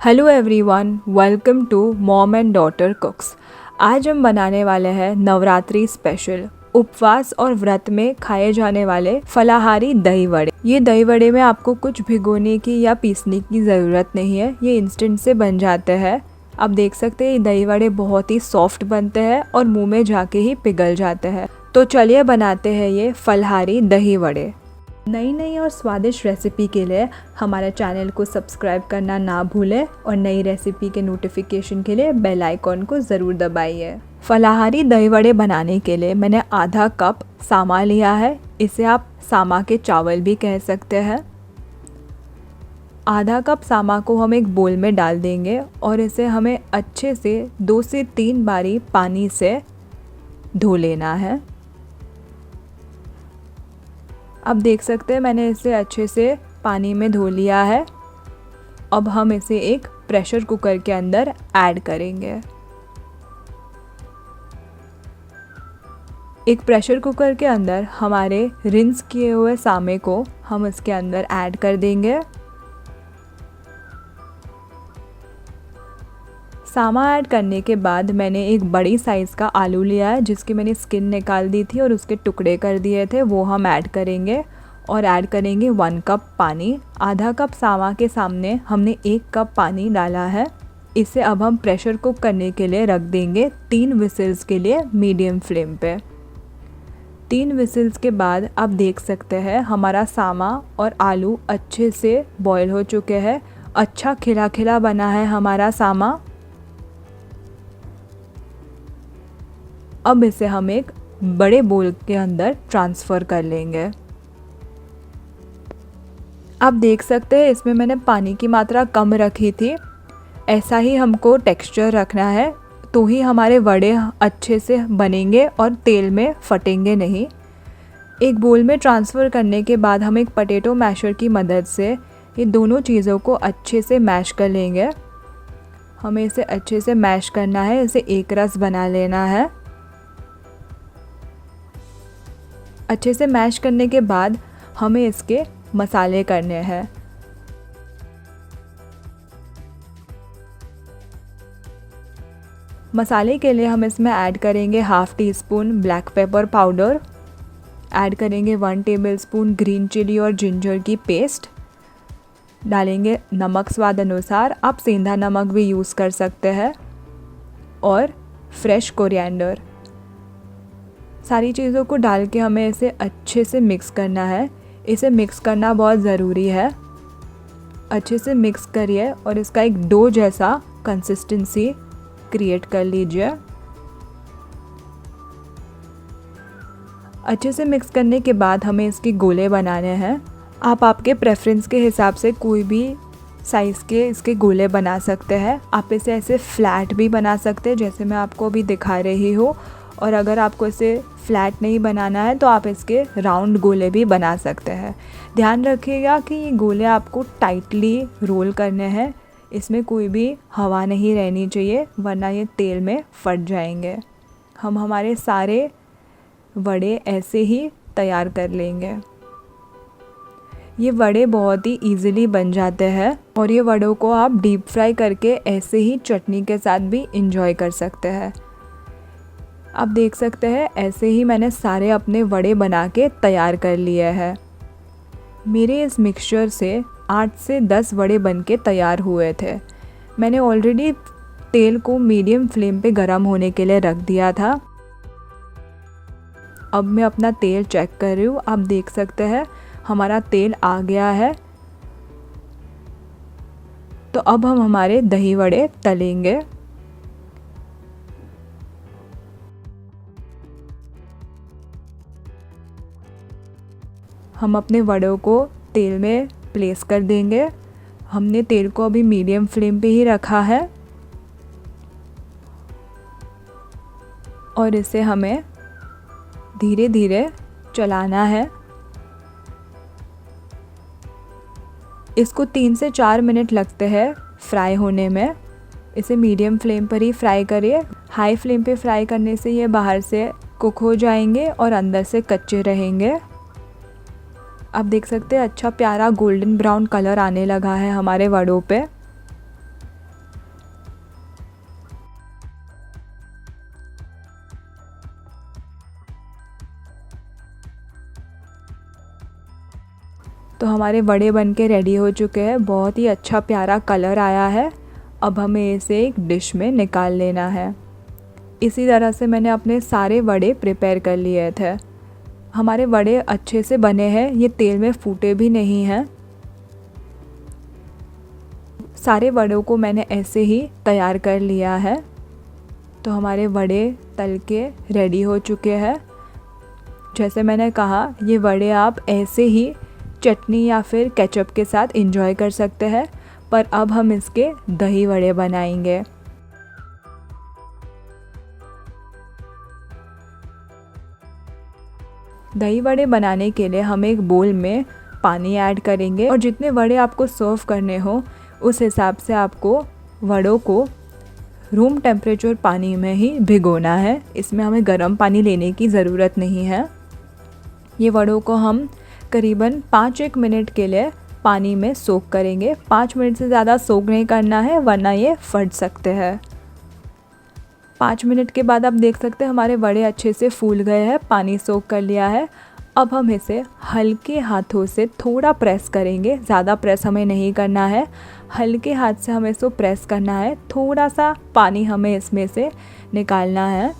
Hello everyone, welcome to mom and daughter cooks. आज हम बनाने वाले हैं नवरात्रि स्पेशल उपवास और व्रत में खाए जाने वाले फलाहारी दही वड़े। ये दही वड़े में आपको कुछ भिगोने की या पीसने की ज़रूरत नहीं है, ये इंस्टेंट से बन जाते हैं। आप देख सकते हैं ये दही वड़े बहुत ही सॉफ्ट बनते हैं और मुंह में जाके ही पिघल जाते हैं। तो चलिए बनाते हैं ये फलाहारी दही वड़े। नई नई और स्वादिष्ट रेसिपी के लिए हमारे चैनल को सब्सक्राइब करना ना भूलें और नई रेसिपी के नोटिफिकेशन के लिए बेल आइकॉन को ज़रूर दबाइए। फलाहारी दही वड़े बनाने के लिए मैंने आधा कप सामा लिया है। इसे आप सामा के चावल भी कह सकते हैं। आधा कप सामा को हम एक बोल में डाल देंगे और इसे हमें अच्छे से 2 से 3 बारी पानी से धो लेना है। अब देख सकते हैं मैंने इसे अच्छे से पानी में धो लिया है। अब हम इसे एक प्रेशर कुकर के अंदर ऐड करेंगे। एक प्रेशर कुकर के अंदर हमारे रिंस किए हुए सामे को हम इसके अंदर ऐड कर देंगे। सामा ऐड करने के बाद मैंने एक बड़ी साइज़ का आलू लिया है जिसकी मैंने स्किन निकाल दी थी और उसके टुकड़े कर दिए थे, वो हम ऐड करेंगे और ऐड करेंगे 1 कप पानी। आधा कप सामा के सामने हमने 1 कप पानी डाला है। इसे अब हम प्रेशर कुक करने के लिए रख देंगे 3 विसिल्स के लिए मीडियम फ्लेम पे। 3 विसिल्स के बाद आप देख सकते हैं हमारा सामा और आलू अच्छे से बॉयल हो चुके हैं। अच्छा खिला खिला बना है हमारा सामा। अब इसे हम एक बड़े बोल के अंदर ट्रांसफ़र कर लेंगे। आप देख सकते हैं इसमें मैंने पानी की मात्रा कम रखी थी। ऐसा ही हमको टेक्सचर रखना है तो ही हमारे वड़े अच्छे से बनेंगे और तेल में फटेंगे नहीं। एक बोल में ट्रांसफ़र करने के बाद हम एक पोटैटो मैशर की मदद से ये दोनों चीज़ों को अच्छे से मैश कर लेंगे। हमें इसे अच्छे से मैश करना है, इसे एक रस बना लेना है। अच्छे से मैश करने के बाद हमें इसके मसाले करने हैं। मसाले के लिए हम इसमें ऐड करेंगे 1/2 teaspoon black pepper powder, add करेंगे 1 टेबलस्पून ग्रीन चिली और जिंजर की पेस्ट, डालेंगे नमक स्वाद अनुसार, आप सेंधा नमक भी यूज़ कर सकते हैं, और फ्रेश कोरिएंडर। सारी चीज़ों को डाल के हमें इसे अच्छे से मिक्स करना है। इसे मिक्स करना बहुत ज़रूरी है। अच्छे से मिक्स करिए और इसका एक डो जैसा कंसिस्टेंसी क्रिएट कर लीजिए। अच्छे से मिक्स करने के बाद हमें इसके गोले बनाने हैं। आप आपके प्रेफरेंस के हिसाब से कोई भी साइज़ के इसके गोले बना सकते हैं। आप इसे ऐसे फ्लैट भी बना सकते हैं जैसे मैं आपको अभी दिखा रही हूँ, और अगर आपको इसे फ्लैट नहीं बनाना है तो आप इसके राउंड गोले भी बना सकते हैं। ध्यान रखिएगा कि ये गोले आपको टाइटली रोल करने हैं, इसमें कोई भी हवा नहीं रहनी चाहिए वरना ये तेल में फट जाएंगे। हम हमारे सारे वड़े ऐसे ही तैयार कर लेंगे। ये वड़े बहुत ही इजीली बन जाते हैं और ये वड़ों को आप डीप फ्राई करके ऐसे ही चटनी के साथ भी इंजॉय कर सकते हैं। आप देख सकते हैं ऐसे ही मैंने सारे अपने वड़े बना के तैयार कर लिए हैं। मेरे इस मिक्सचर से 8 से 10 वड़े बन के तैयार हुए थे। मैंने ऑलरेडी तेल को मीडियम फ्लेम पे गरम होने के लिए रख दिया था। अब मैं अपना तेल चेक कर रही हूँ। आप देख सकते हैं हमारा तेल आ गया है। तो अब हम हमारे दही वड़े तलेंगे। हम अपने वड़ों को तेल में प्लेस कर देंगे। हमने तेल को अभी मीडियम फ्लेम पे ही रखा है और इसे हमें धीरे धीरे चलाना है। इसको 3 से 4 मिनट लगते हैं फ्राई होने में। इसे मीडियम फ्लेम पर ही फ्राई करिए। हाई फ्लेम पे फ्राई करने से ये बाहर से कुक हो जाएंगे और अंदर से कच्चे रहेंगे। आप देख सकते हैं अच्छा प्यारा गोल्डन ब्राउन कलर आने लगा है हमारे वड़ों पे। तो हमारे वड़े बन के रेडी हो चुके हैं। बहुत ही अच्छा प्यारा कलर आया है। अब हमें इसे एक डिश में निकाल लेना है। इसी तरह से मैंने अपने सारे वड़े प्रिपेयर कर लिए थे। हमारे वड़े अच्छे से बने हैं, ये तेल में फूटे भी नहीं हैं। सारे वड़ों को मैंने ऐसे ही तैयार कर लिया है। तो हमारे वड़े तल के रेडी हो चुके हैं। जैसे मैंने कहा, ये वड़े आप ऐसे ही चटनी या फिर केचप के साथ एंजॉय कर सकते हैं, पर अब हम इसके दही वड़े बनाएंगे। दही वड़े बनाने के लिए हम एक बोल में पानी ऐड करेंगे और जितने वड़े आपको सर्व करने हो उस हिसाब से आपको वड़ों को रूम टेम्परेचर पानी में ही भिगोना है। इसमें हमें गर्म पानी लेने की ज़रूरत नहीं है। ये वड़ों को हम करीबन 5-1 मिनट के लिए पानी में सोक करेंगे। 5 मिनट से ज़्यादा सोक नहीं करना है, वरना ये फट सकते हैं। 5 मिनट के बाद आप देख सकते हैं हमारे वड़े अच्छे से फूल गए हैं, पानी सोक कर लिया है। अब हम इसे हल्के हाथों से थोड़ा प्रेस करेंगे। ज़्यादा प्रेस हमें नहीं करना है, हल्के हाथ से हमें इसको प्रेस करना है। थोड़ा सा पानी हमें इसमें से निकालना है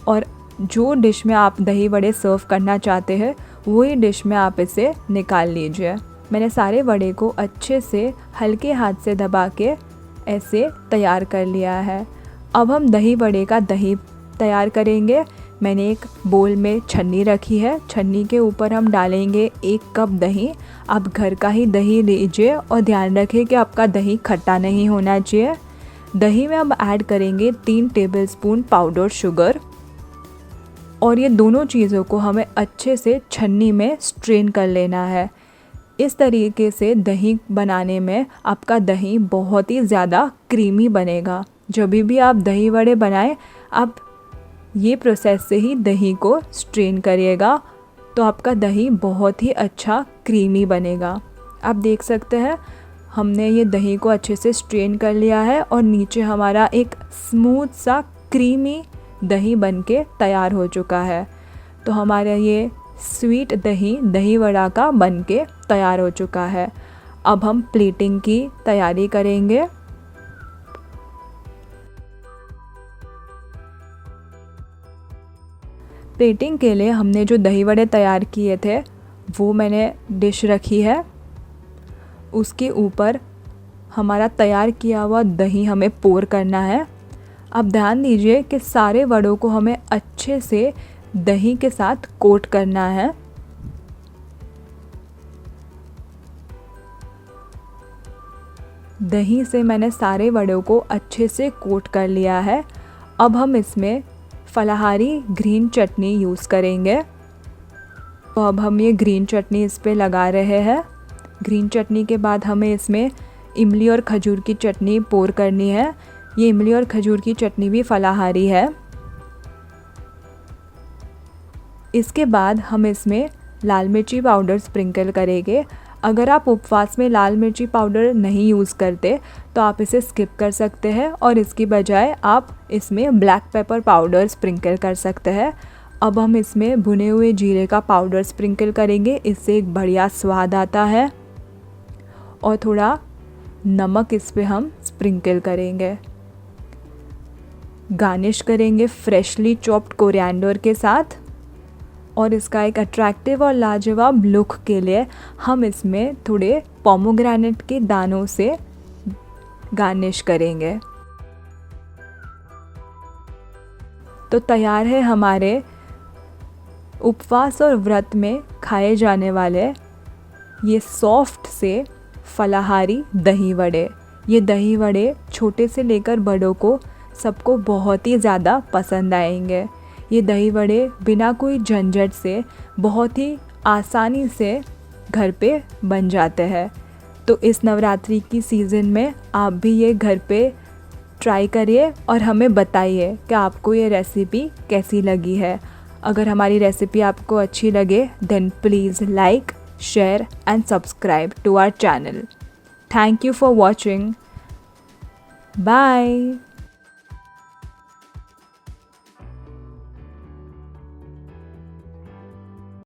और जो डिश में आप दही वड़े सर्व करना चाहते हैं वही डिश में आप इसे निकाल लीजिए। मैंने सारे वड़े को अच्छे से हल्के हाथ से दबा के ऐसे तैयार कर लिया है। अब हम दही वड़े का दही तैयार करेंगे। मैंने एक बोल में छन्नी रखी है, छन्नी के ऊपर हम डालेंगे 1 कप दही। आप घर का ही दही लीजिए और ध्यान रखें कि आपका दही खट्टा नहीं होना चाहिए। दही में अब ऐड करेंगे 3 टेबलस्पून पाउडर शुगर और ये दोनों चीज़ों को हमें अच्छे से छन्नी में स्ट्रेन कर लेना है। इस तरीके से दही बनाने में आपका दही बहुत ही ज़्यादा क्रीमी बनेगा। जब भी आप दही वड़े बनाएं, आप ये प्रोसेस से ही दही को स्ट्रेन करिएगा, तो आपका दही बहुत ही अच्छा क्रीमी बनेगा। आप देख सकते हैं हमने ये दही को अच्छे से स्ट्रेन कर लिया है और नीचे हमारा एक स्मूथ सा क्रीमी दही बनके तैयार हो चुका है। तो हमारा ये स्वीट दही वड़ा का बनके तैयार हो चुका है। अब हम प्लेटिंग की तैयारी करेंगे। प्लेटिंग के लिए हमने जो दही वड़े तैयार किए थे वो मैंने डिश रखी है। उसके ऊपर हमारा तैयार किया हुआ दही हमें पोर करना है। अब ध्यान दीजिए कि सारे वड़ों को हमें अच्छे से दही के साथ कोट करना है। दही से मैंने सारे वड़ों को अच्छे से कोट कर लिया है। अब हम इसमें फलाहारी ग्रीन चटनी यूज़ करेंगे। तो अब हम ये ग्रीन चटनी इस पे लगा रहे हैं। ग्रीन चटनी के बाद हमें इसमें इमली और खजूर की चटनी पोर करनी है। ये इमली और खजूर की चटनी भी फलाहारी है। इसके बाद हम इसमें लाल मिर्ची पाउडर स्प्रिंकल करेंगे। अगर आप उपवास में लाल मिर्ची पाउडर नहीं यूज़ करते तो आप इसे स्किप कर सकते हैं और इसकी बजाय आप इसमें ब्लैक पेपर पाउडर स्प्रिंकल कर सकते हैं। अब हम इसमें भुने हुए जीरे का पाउडर स्प्रिंकल करेंगे, इससे एक बढ़िया स्वाद आता है। और थोड़ा नमक इस पे हम स्प्रिंकल करेंगे। गार्निश करेंगे फ्रेशली चॉप्ड कोरिएंडर के साथ और इसका एक अट्रैक्टिव और लाजवाब लुक के लिए हम इसमें थोड़े पोमोग्रेनेट के दानों से गार्निश करेंगे। तो तैयार है हमारे उपवास और व्रत में खाए जाने वाले ये सॉफ्ट से फलाहारी दही वड़े। ये दही वड़े छोटे से लेकर बड़ों को सबको बहुत ही ज़्यादा पसंद आएंगे। ये दही वड़े बिना कोई झंझट से बहुत ही आसानी से घर पे बन जाते हैं। तो इस नवरात्रि की सीज़न में आप भी ये घर पे ट्राई करिए और हमें बताइए कि आपको ये रेसिपी कैसी लगी है। अगर हमारी रेसिपी आपको अच्छी लगे then please like, share and subscribe to our channel. Thank you for watching. Bye.